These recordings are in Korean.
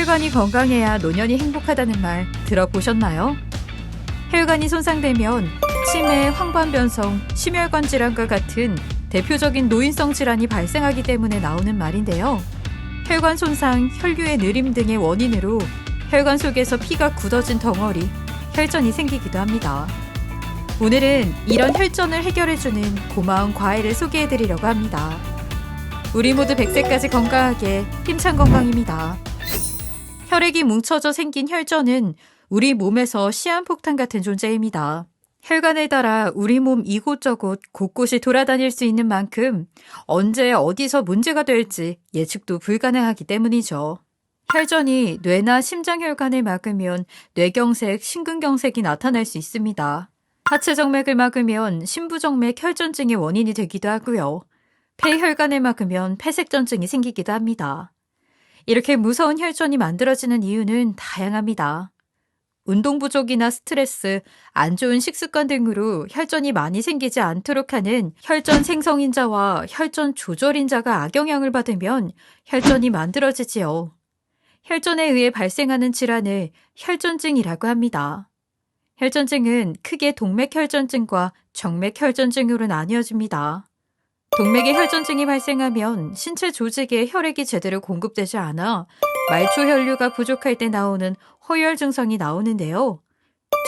혈관이 건강해야 노년이 행복하다는 말 들어보셨나요? 혈관이 손상되면 치매, 황반변성, 심혈관 질환과 같은 대표적인 노인성 질환이 발생하기 때문에 나오는 말인데요. 혈관 손상, 혈류의 느림 등의 원인으로 혈관 속에서 피가 굳어진 덩어리, 혈전이 생기기도 합니다. 오늘은 이런 혈전을 해결해주는 고마운 과일을 소개해드리려고 합니다. 우리 모두 100세까지 건강하게 힘찬 건강입니다. 혈액이 뭉쳐져 생긴 혈전은 우리 몸에서 시한폭탄 같은 존재입니다. 혈관을 따라 우리 몸 이곳저곳 곳곳이 돌아다닐 수 있는 만큼 언제 어디서 문제가 될지 예측도 불가능하기 때문이죠. 혈전이 뇌나 심장혈관을 막으면 뇌경색, 심근경색이 나타날 수 있습니다. 하체정맥을 막으면 심부정맥 혈전증의 원인이 되기도 하고요. 폐혈관을 막으면 폐색전증이 생기기도 합니다. 이렇게 무서운 혈전이 만들어지는 이유는 다양합니다. 운동 부족이나 스트레스, 안 좋은 식습관 등으로 혈전이 많이 생기지 않도록 하는 혈전 생성인자와 혈전 조절인자가 악영향을 받으면 혈전이 만들어지지요. 혈전에 의해 발생하는 질환을 혈전증이라고 합니다. 혈전증은 크게 동맥혈전증과 정맥혈전증으로 나뉘어집니다. 동맥의 혈전증이 발생하면 신체 조직에 혈액이 제대로 공급되지 않아 말초 혈류가 부족할 때 나오는 허혈 증상이 나오는데요.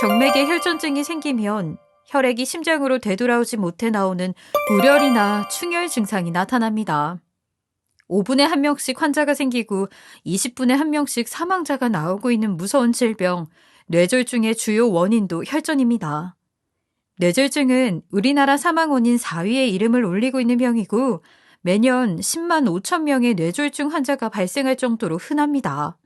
정맥의 혈전증이 생기면 혈액이 심장으로 되돌아오지 못해 나오는 우렬이나 충혈 증상이 나타납니다. 5분에 1명씩 환자가 생기고 20분에 1명씩 사망자가 나오고 있는 무서운 질병, 뇌졸중의 주요 원인도 혈전입니다. 뇌졸중은 우리나라 사망 원인 4위에 이름을 올리고 있는 병이고 매년 10만 5천 명의 뇌졸중 환자가 발생할 정도로 흔합니다.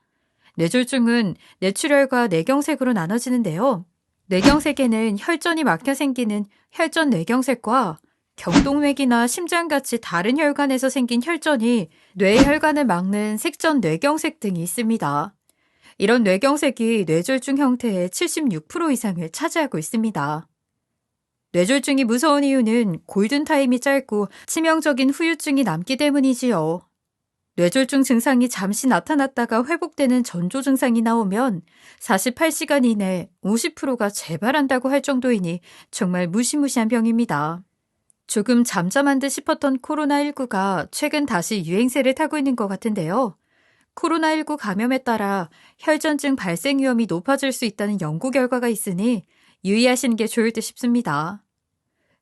뇌졸중은 뇌출혈과 뇌경색으로 나눠지는데요. 뇌경색에는 혈전이 막혀 생기는 혈전 뇌경색과 경동맥이나 심장같이 다른 혈관에서 생긴 혈전이 뇌혈관을 막는 색전 뇌경색 등이 있습니다. 이런 뇌경색이 뇌졸중 형태의 76% 이상을 차지하고 있습니다. 뇌졸중이 무서운 이유는 골든타임이 짧고 치명적인 후유증이 남기 때문이지요. 뇌졸중 증상이 잠시 나타났다가 회복되는 전조 증상이 나오면 48시간 이내 50%가 재발한다고 할 정도이니 정말 무시무시한 병입니다. 조금 잠잠한 듯 싶었던 코로나19가 최근 다시 유행세를 타고 있는 것 같은데요. 코로나19 감염에 따라 혈전증 발생 위험이 높아질 수 있다는 연구 결과가 있으니 유의하시는 게 좋을 듯 싶습니다.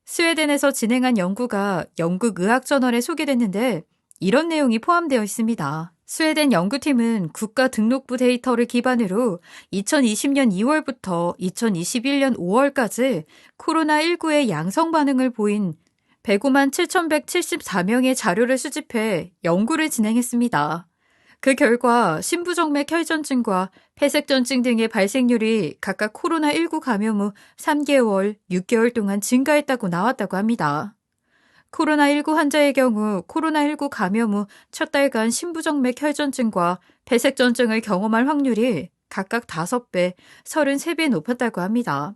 스웨덴에서 진행한 연구가 영국 의학저널에 소개됐는데 이런 내용이 포함되어 있습니다. 스웨덴 연구팀은 국가 등록부 데이터를 기반으로 2020년 2월부터 2021년 5월까지 코로나19의 양성 반응을 보인 105만 7,174명의 자료를 수집해 연구를 진행했습니다. 그 결과 심부정맥 혈전증과 폐색전증 등의 발생률이 각각 코로나19 감염 후 3개월, 6개월 동안 증가했다고 나왔다고 합니다. 코로나19 환자의 경우 코로나19 감염 후 첫 달간 심부정맥 혈전증과 폐색전증을 경험할 확률이 각각 5배, 33배 높았다고 합니다.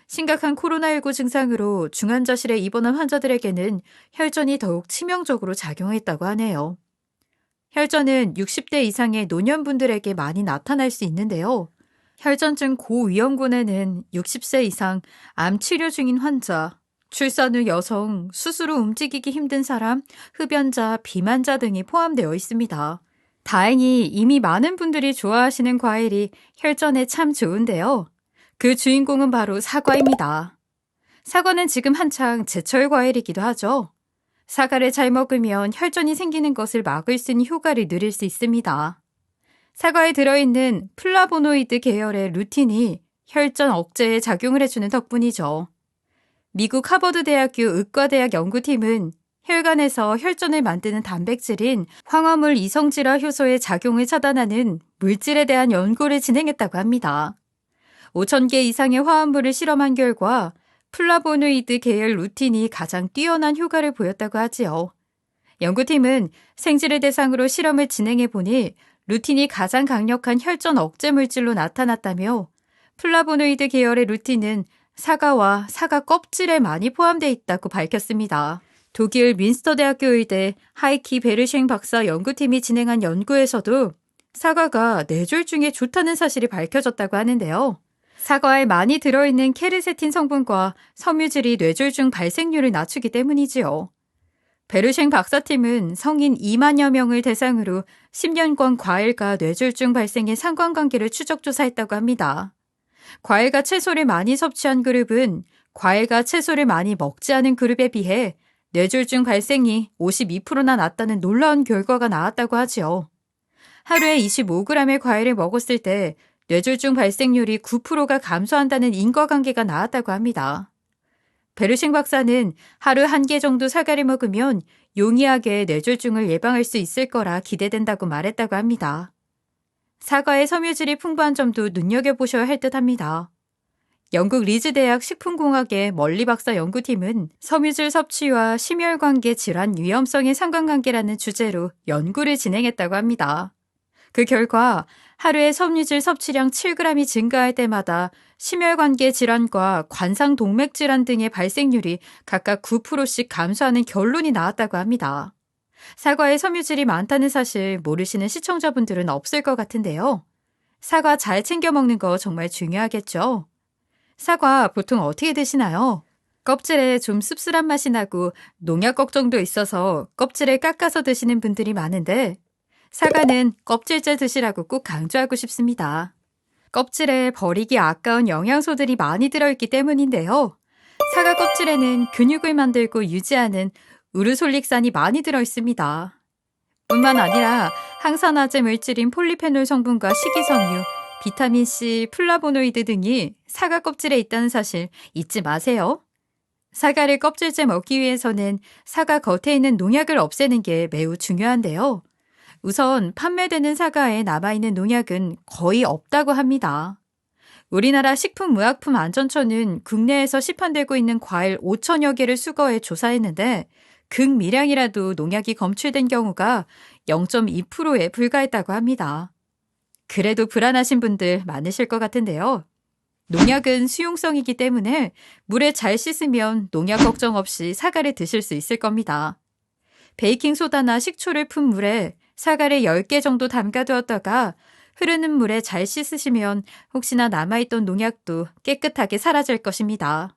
심각한 코로나19 증상으로 중환자실에 입원한 환자들에게는 혈전이 더욱 치명적으로 작용했다고 하네요. 혈전은 60대 이상의 노년분들에게 많이 나타날 수 있는데요. 혈전증 고위험군에는 60세 이상 암 치료 중인 환자, 출산 후 여성, 스스로 움직이기 힘든 사람, 흡연자, 비만자 등이 포함되어 있습니다. 다행히 이미 많은 분들이 좋아하시는 과일이 혈전에 참 좋은데요. 그 주인공은 바로 사과입니다. 사과는 지금 한창 제철 과일이기도 하죠. 사과를 잘 먹으면 혈전이 생기는 것을 막을 수 있는 효과를 누릴 수 있습니다. 사과에 들어있는 플라보노이드 계열의 루틴이 혈전 억제에 작용을 해주는 덕분이죠. 미국 하버드 대학교 의과대학 연구팀은 혈관에서 혈전을 만드는 단백질인 황화물 이성질화 효소의 작용을 차단하는 물질에 대한 연구를 진행했다고 합니다. 5,000개 이상의 화합물을 실험한 결과 플라보노이드 계열 루틴이 가장 뛰어난 효과를 보였다고 하지요. 연구팀은 생쥐를 대상으로 실험을 진행해 보니 루틴이 가장 강력한 혈전 억제 물질로 나타났다며 플라보노이드 계열의 루틴은 사과와 사과 껍질에 많이 포함되어 있다고 밝혔습니다. 독일 민스터대학교 의대 하이키 베르셴 박사 연구팀이 진행한 연구에서도 사과가 뇌졸중에 좋다는 사실이 밝혀졌다고 하는데요. 사과에 많이 들어있는 케르세틴 성분과 섬유질이 뇌졸중 발생률을 낮추기 때문이지요. 베르셴 박사팀은 성인 2만여 명을 대상으로 10년간 과일과 뇌졸중 발생의 상관관계를 추적 조사했다고 합니다. 과일과 채소를 많이 섭취한 그룹은 과일과 채소를 많이 먹지 않은 그룹에 비해 뇌졸중 발생이 52%나 낮다는 놀라운 결과가 나왔다고 하지요. 하루에 25g의 과일을 먹었을 때 뇌졸중 발생률이 9%가 감소한다는 인과관계가 나왔다고 합니다. 베르싱 박사는 하루 1개 정도 사과를 먹으면 용이하게 뇌졸중을 예방할 수 있을 거라 기대된다고 말했다고 합니다. 사과의 섬유질이 풍부한 점도 눈여겨보셔야 할 듯합니다. 영국 리즈 대학 식품공학의 멀리 박사 연구팀은 섬유질 섭취와 심혈관계 질환 위험성의 상관관계라는 주제로 연구를 진행했다고 합니다. 그 결과 하루에 섬유질 섭취량 7g이 증가할 때마다 심혈관계 질환과 관상동맥 질환 등의 발생률이 각각 9%씩 감소하는 결론이 나왔다고 합니다. 사과에 섬유질이 많다는 사실 모르시는 시청자분들은 없을 것 같은데요. 사과 잘 챙겨 먹는 거 정말 중요하겠죠? 사과 보통 어떻게 드시나요? 껍질에 좀 씁쓸한 맛이 나고 농약 걱정도 있어서 껍질을 깎아서 드시는 분들이 많은데 사과는 껍질째 드시라고 꼭 강조하고 싶습니다. 껍질에 버리기 아까운 영양소들이 많이 들어있기 때문인데요. 사과 껍질에는 근육을 만들고 유지하는 우르솔릭산이 많이 들어있습니다. 뿐만 아니라 항산화제 물질인 폴리페놀 성분과 식이섬유, 비타민C, 플라보노이드 등이 사과 껍질에 있다는 사실 잊지 마세요. 사과를 껍질째 먹기 위해서는 사과 겉에 있는 농약을 없애는 게 매우 중요한데요. 우선 판매되는 사과에 남아있는 농약은 거의 없다고 합니다. 우리나라 식품의약품안전처는 국내에서 시판되고 있는 과일 5천여 개를 수거해 조사했는데 극미량이라도 농약이 검출된 경우가 0.2%에 불과했다고 합니다. 그래도 불안하신 분들 많으실 것 같은데요. 농약은 수용성이기 때문에 물에 잘 씻으면 농약 걱정 없이 사과를 드실 수 있을 겁니다. 베이킹소다나 식초를 푼 물에 사과를 10개 정도 담가두었다가 흐르는 물에 잘 씻으시면 혹시나 남아있던 농약도 깨끗하게 사라질 것입니다.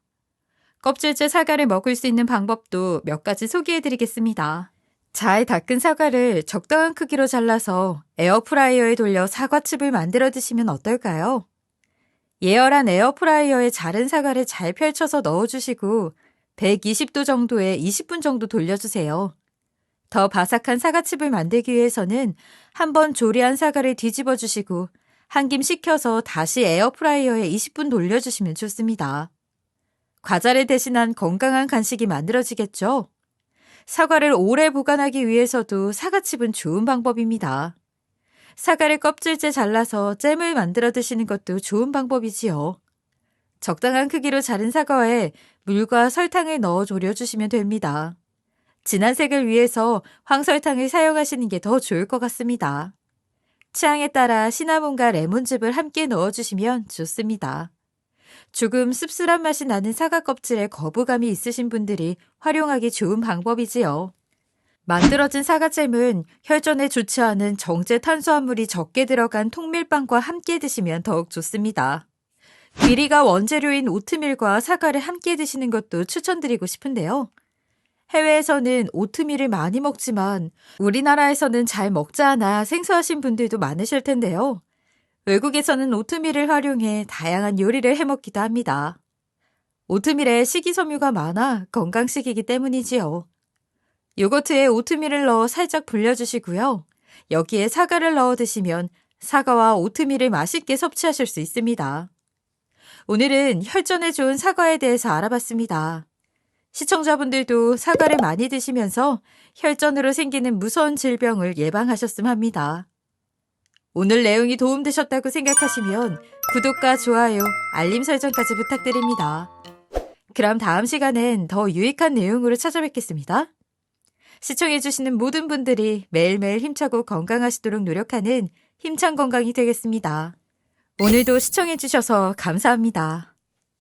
껍질째 사과를 먹을 수 있는 방법도 몇 가지 소개해드리겠습니다. 잘 닦은 사과를 적당한 크기로 잘라서 에어프라이어에 돌려 사과칩을 만들어 드시면 어떨까요? 예열한 에어프라이어에 자른 사과를 잘 펼쳐서 넣어주시고 120도 정도에 20분 정도 돌려주세요. 더 바삭한 사과칩을 만들기 위해서는 한번 조리한 사과를 뒤집어 주시고 한 김 식혀서 다시 에어프라이어에 20분 돌려주시면 좋습니다. 과자를 대신한 건강한 간식이 만들어지겠죠? 사과를 오래 보관하기 위해서도 사과칩은 좋은 방법입니다. 사과를 껍질째 잘라서 잼을 만들어 드시는 것도 좋은 방법이지요. 적당한 크기로 자른 사과에 물과 설탕을 넣어 졸여주시면 됩니다. 진한 색을 위해서 황설탕을 사용하시는 게 더 좋을 것 같습니다. 취향에 따라 시나몬과 레몬즙을 함께 넣어주시면 좋습니다. 조금 씁쓸한 맛이 나는 사과 껍질에 거부감이 있으신 분들이 활용하기 좋은 방법이지요. 만들어진 사과잼은 혈전에 좋지 않은 정제 탄수화물이 적게 들어간 통밀빵과 함께 드시면 더욱 좋습니다. 귀리가 원재료인 오트밀과 사과를 함께 드시는 것도 추천드리고 싶은데요. 해외에서는 오트밀을 많이 먹지만 우리나라에서는 잘 먹지 않아 생소하신 분들도 많으실 텐데요. 외국에서는 오트밀을 활용해 다양한 요리를 해먹기도 합니다. 오트밀에 식이섬유가 많아 건강식이기 때문이지요. 요거트에 오트밀을 넣어 살짝 불려주시고요. 여기에 사과를 넣어 드시면 사과와 오트밀을 맛있게 섭취하실 수 있습니다. 오늘은 혈전에 좋은 사과에 대해서 알아봤습니다. 시청자분들도 사과를 많이 드시면서 혈전으로 생기는 무서운 질병을 예방하셨으면 합니다. 오늘 내용이 도움되셨다고 생각하시면 구독과 좋아요, 알림 설정까지 부탁드립니다. 그럼 다음 시간엔 더 유익한 내용으로 찾아뵙겠습니다. 시청해주시는 모든 분들이 매일매일 힘차고 건강하시도록 노력하는 힘찬 건강이 되겠습니다. 오늘도 시청해주셔서 감사합니다.